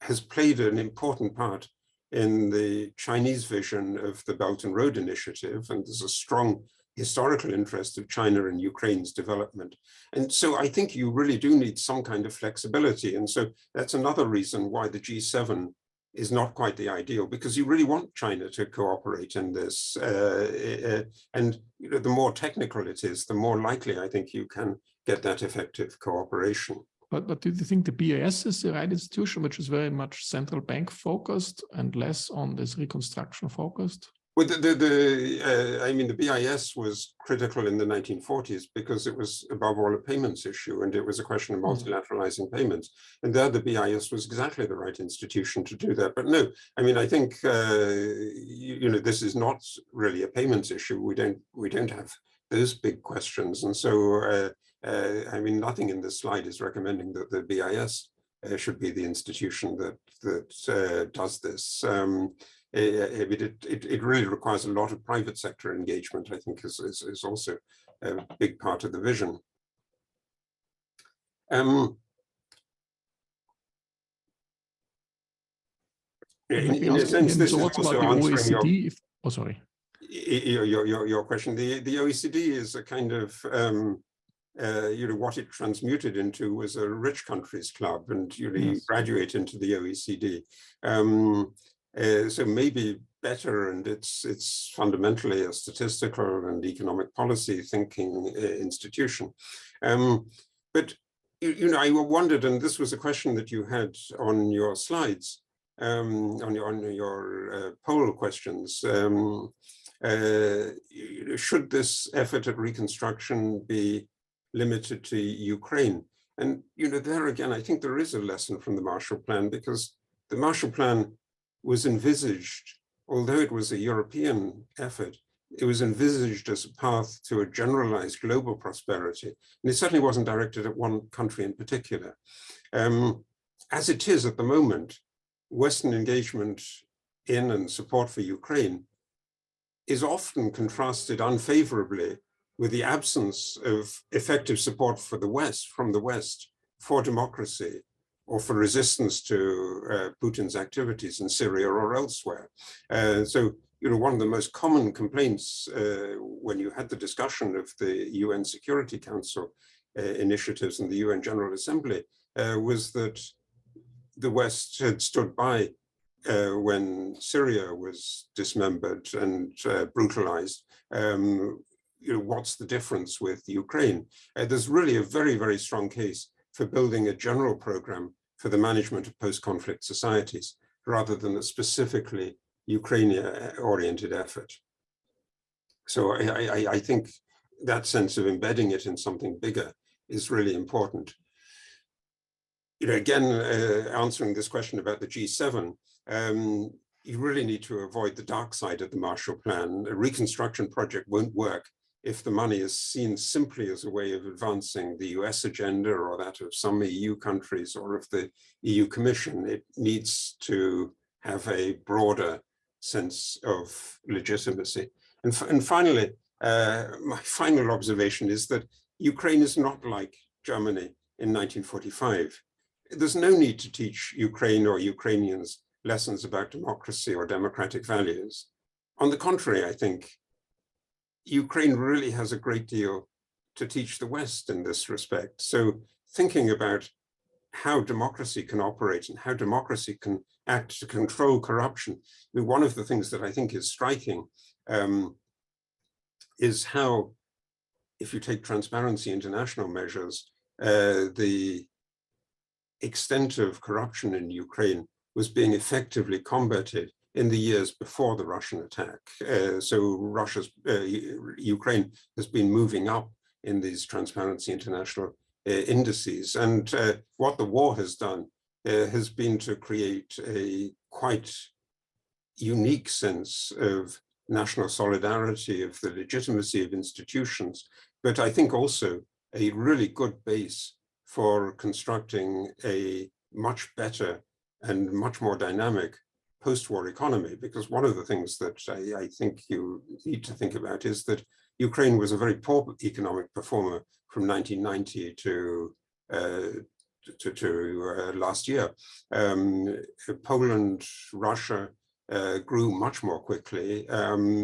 [SPEAKER 2] has played an important part in the Chinese vision of the Belt and Road Initiative, and there's a strong historical interest of China in Ukraine's development. And so I think you really do need some kind of flexibility. And so that's another reason why the G7 is not quite the ideal, because you really want China to cooperate in this. And the more technical it is, the more likely I think you can get that effective cooperation.
[SPEAKER 1] But do you think the BIS is the right institution, which is very much central bank focused and less on this reconstruction focused?
[SPEAKER 2] Well, I mean, the BIS was critical in the 1940s because it was above all a payments issue, and it was a question of multilateralizing payments. And there, the BIS was exactly the right institution to do that. But no, I mean, I think this is not really a payments issue. We don't have those big questions, and so I mean, nothing in this slide is recommending that the BIS should be the institution that does this. It really requires a lot of private sector engagement, I think, is also a big part of the vision. In a sense, this is also answering
[SPEAKER 1] your... Oh, sorry.
[SPEAKER 2] Your question. The OECD is a kind of, what it transmuted into was a rich countries club, and you graduate into the OECD. So maybe better, and it's fundamentally a statistical and economic policy thinking institution. But I wondered, and this was a question that you had on your slides, on your poll questions. Should this effort at reconstruction be limited to Ukraine? And there again, I think there is a lesson from the Marshall Plan, because the Marshall Plan was envisaged, although it was a European effort, it was envisaged as a path to a generalized global prosperity. And it certainly wasn't directed at one country in particular. As it is at the moment, Western engagement in and support for Ukraine is often contrasted unfavorably with the absence of effective support for the West, from the West, for democracy or for resistance to Putin's activities in Syria or elsewhere. So, one of the most common complaints when you had the discussion of the UN Security Council initiatives and the UN General Assembly was that the West had stood by when Syria was dismembered and brutalized. What's the difference with Ukraine? There's really a very, very strong case for building a general program for the management of post-conflict societies, rather than a specifically Ukraine-oriented effort. So I think that sense of embedding it in something bigger is really important. Again, answering this question about the G7, you really need to avoid the dark side of the Marshall Plan. A reconstruction project won't work if the money is seen simply as a way of advancing the US agenda or that of some EU countries or of the EU Commission. It needs to have a broader sense of legitimacy. And finally, my final observation is that Ukraine is not like Germany in 1945. There's no need to teach Ukraine or Ukrainians lessons about democracy or democratic values. On the contrary, I think Ukraine really has a great deal to teach the West in this respect. So thinking about how democracy can operate and how democracy can act to control corruption. One of the things that I think is striking is how, if you take Transparency International measures, the extent of corruption in Ukraine was being effectively combated in the years before the Russian attack. So Ukraine has been moving up in these Transparency International indices. And what the war has done has been to create a quite unique sense of national solidarity, of the legitimacy of institutions, but I think also a really good base for constructing a much better and much more dynamic post-war economy. Because one of the things that I think you need to think about is that Ukraine was a very poor economic performer from 1990 to last year. Poland, Russia grew much more quickly.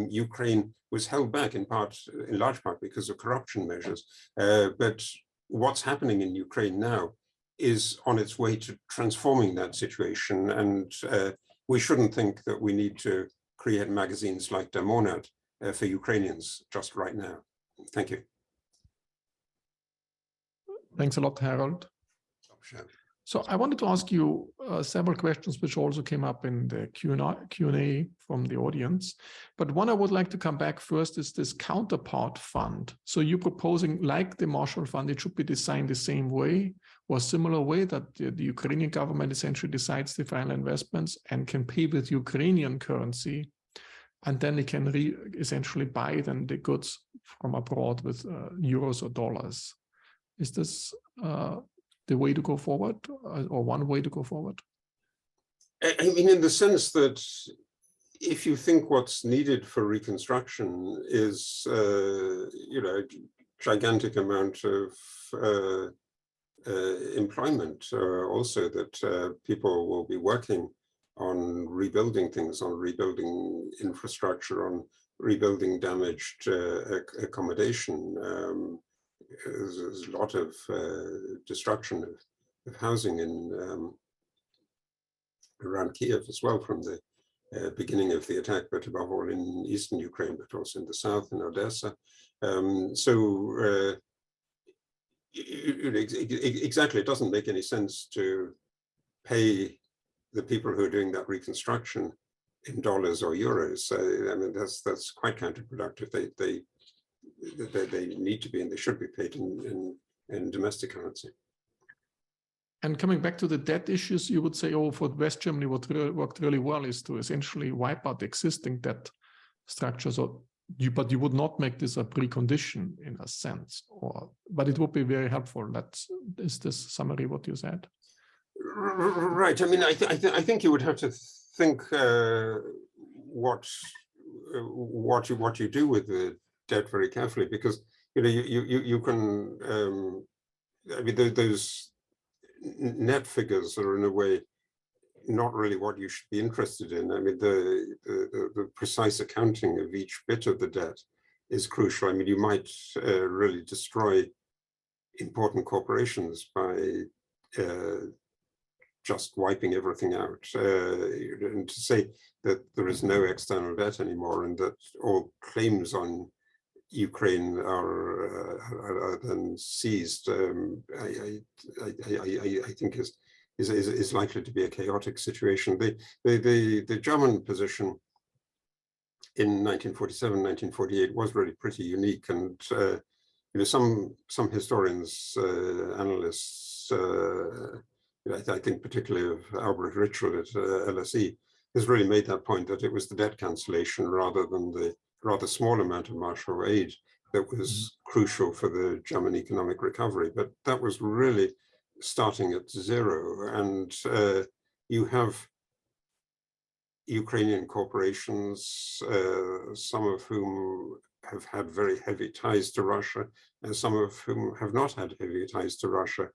[SPEAKER 2] Ukraine was held back in large part because of corruption measures. But what's happening in Ukraine now is on its way to transforming that situation. And we shouldn't think that we need to create magazines like Demonat for Ukrainians just right now. Thank you.
[SPEAKER 1] Thanks a lot, Harold.
[SPEAKER 2] Sure.
[SPEAKER 1] So I wanted to ask you several questions which also came up in the Q&A from the audience. But one I would like to come back first is this counterpart fund. So you're proposing, like the Marshall Fund, it should be designed the same way or similar way, that the Ukrainian government essentially decides the final investments and can pay with Ukrainian currency. And then it can essentially buy then the goods from abroad with euros or dollars. Is this the way to go forward, or one way to go forward?
[SPEAKER 2] I mean, in the sense that if you think what's needed for reconstruction is, a gigantic amount of employment, also that people will be working on rebuilding things, on rebuilding infrastructure, on rebuilding damaged accommodation. There's a lot of destruction of housing in around Kiev as well from the beginning of the attack, but above all in eastern Ukraine, but also in the south, in Odessa. Exactly, it doesn't make any sense to pay the people who are doing that reconstruction in dollars or euros. I mean, that's quite counterproductive. They need to be, and they should be paid in domestic currency.
[SPEAKER 1] And coming back to the debt issues, you would say, oh, for West Germany, what worked really well is to essentially wipe out the existing debt structures, but you would not make this a precondition in a sense, but it would be very helpful. Is this summary what you said?
[SPEAKER 2] Right. I mean, I think you would have to think what you do with the debt very carefully, because you can. I mean, those net figures are in a way not really what you should be interested in. I mean, the precise accounting of each bit of the debt is crucial. I mean, you might really destroy important corporations by just wiping everything out, and to say that there is no external debt anymore and that all claims on Ukraine are then seized, I think is likely to be a chaotic situation. The German position in 1947, 1948 was really pretty unique, and some historians, analysts, I think particularly of Albert Ritschl at LSE, has really made that point that it was the debt cancellation rather than the rather small amount of Marshall aid that was crucial for the German economic recovery. But that was really starting at zero. And you have Ukrainian corporations, some of whom have had very heavy ties to Russia, and some of whom have not had heavy ties to Russia.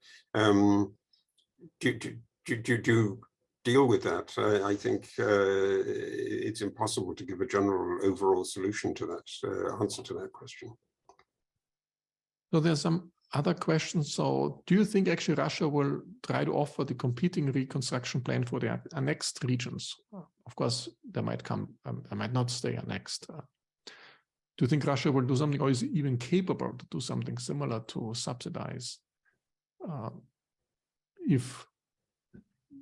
[SPEAKER 2] Do you deal with that? I think it's impossible to give a general overall solution to that, answer to that question.
[SPEAKER 1] So there's some other questions. So do you think actually Russia will try to offer the competing reconstruction plan for the annexed regions? Of course, they might not stay annexed. Do you think Russia will do something, or is even capable to do something similar to subsidize?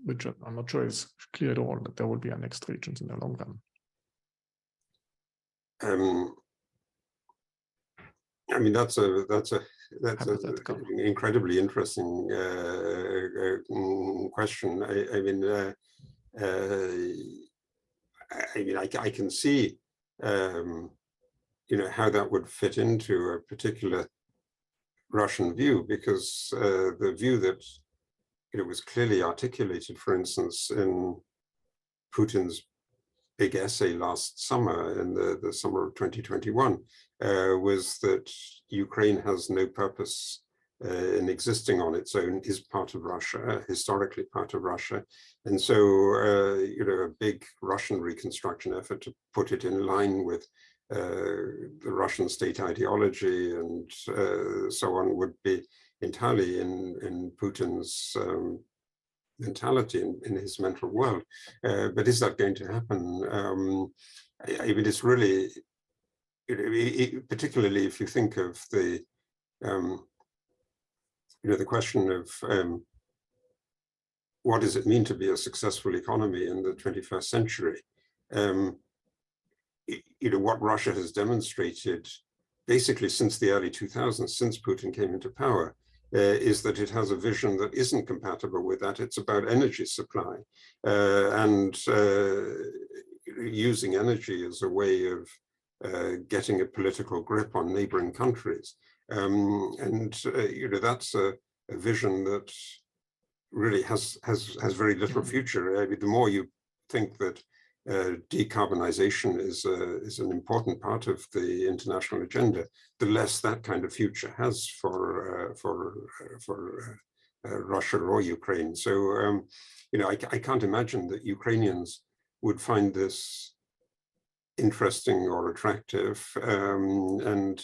[SPEAKER 1] Which I'm not sure is clear at all, that there will be annexed regions in the long run.
[SPEAKER 2] I mean, that's an incredibly interesting question. I can see, how that would fit into a particular Russian view, because the view that it was clearly articulated, for instance, in Putin's big essay last summer, in the summer of 2021, was that Ukraine has no purpose in existing on its own, is part of Russia, historically part of Russia. And so, a big Russian reconstruction effort to put it in line with the Russian state ideology and so on would be entirely in Putin's mentality, in his mental world. But is that going to happen? I mean, it's really, particularly if you think of the, the question of what does it mean to be a successful economy in the 21st century? What Russia has demonstrated basically since the early 2000s, since Putin came into power, is that it has a vision that isn't compatible with that. It's about energy supply and using energy as a way of getting a political grip on neighboring countries. That's a vision that really has very little future. I mean, the more you think that decarbonization is an important part of the international agenda, the less that kind of future has for Russia or Ukraine. So, you know, I can't imagine that Ukrainians would find this interesting or attractive. You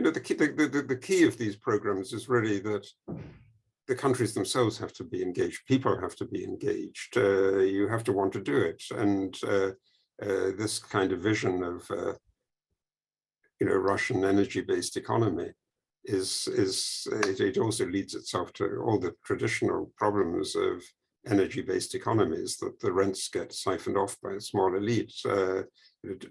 [SPEAKER 2] know, the key of these programs is really that the countries themselves have to be engaged. People have to be engaged. You have to want to do it. And this kind of vision of, you know, Russian energy-based economy it also leads itself to all the traditional problems of energy-based economies, that the rents get siphoned off by a small elite.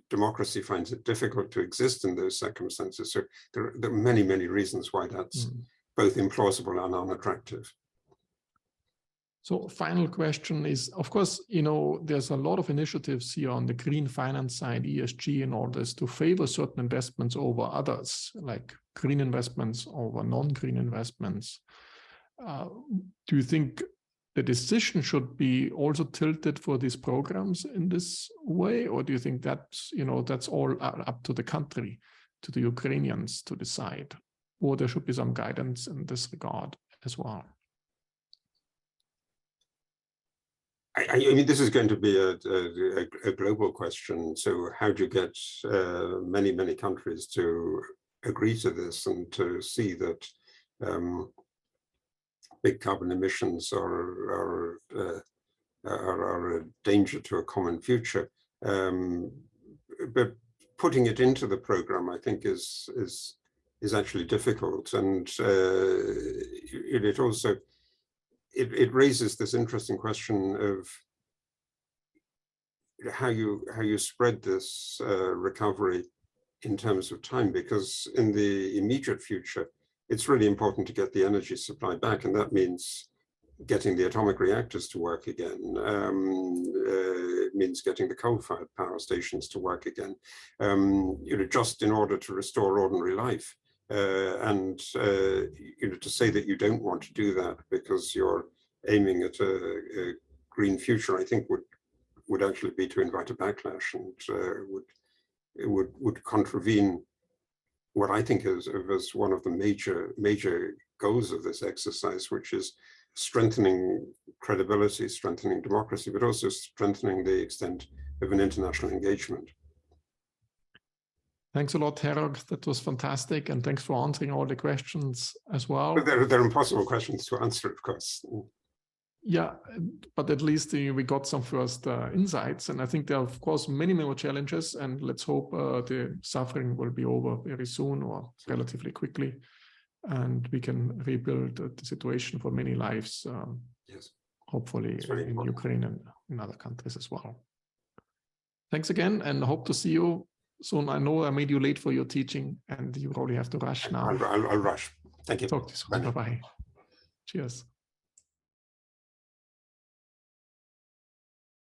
[SPEAKER 2] Democracy finds it difficult to exist in those circumstances. So there are many, many reasons why that's both implausible and unattractive.
[SPEAKER 1] So final question is, of course, you know, there's a lot of initiatives here on the green finance side, ESG and all this, to favor certain investments over others, like green investments over non-green investments. Do you think the decision should be also tilted for these programs in this way? Or do you think that's, you know, that's all up to the country, to the Ukrainians to decide? Or there should be some guidance in this regard as well?
[SPEAKER 2] I mean, this is going to be a global question. So how do you get many, many countries to agree to this and to see that big carbon emissions are a danger to a common future? But putting it into the program, I think, is actually difficult, and it also it raises this interesting question of how you spread this recovery in terms of time, because in the immediate future, it's really important to get the energy supply back, and that means getting the atomic reactors to work again. It means getting the coal-fired power stations to work again, you know, just in order to restore ordinary life. And you know, to say that you don't want to do that because you're aiming at a green future, I think would actually be to invite a backlash, and would contravene what I think is one of the major goals of this exercise, which is strengthening credibility, strengthening democracy, but also strengthening the extent of an international engagement.
[SPEAKER 1] Thanks a lot, Herog. That was fantastic. And thanks for answering all the questions as well.
[SPEAKER 2] But they're impossible questions to answer, of course.
[SPEAKER 1] Yeah, but at least we got some first insights. And I think there are, of course, many more challenges. And let's hope the suffering will be over very soon or relatively quickly. And we can rebuild the situation for many lives,
[SPEAKER 2] yes,
[SPEAKER 1] hopefully in Ukraine and in other countries as well. Thanks again, and hope to see you soon. I know I made you late for your teaching, and you probably have to rush now.
[SPEAKER 2] I'll rush. Thank you.
[SPEAKER 1] Talk to you soon. Bye-bye. Cheers.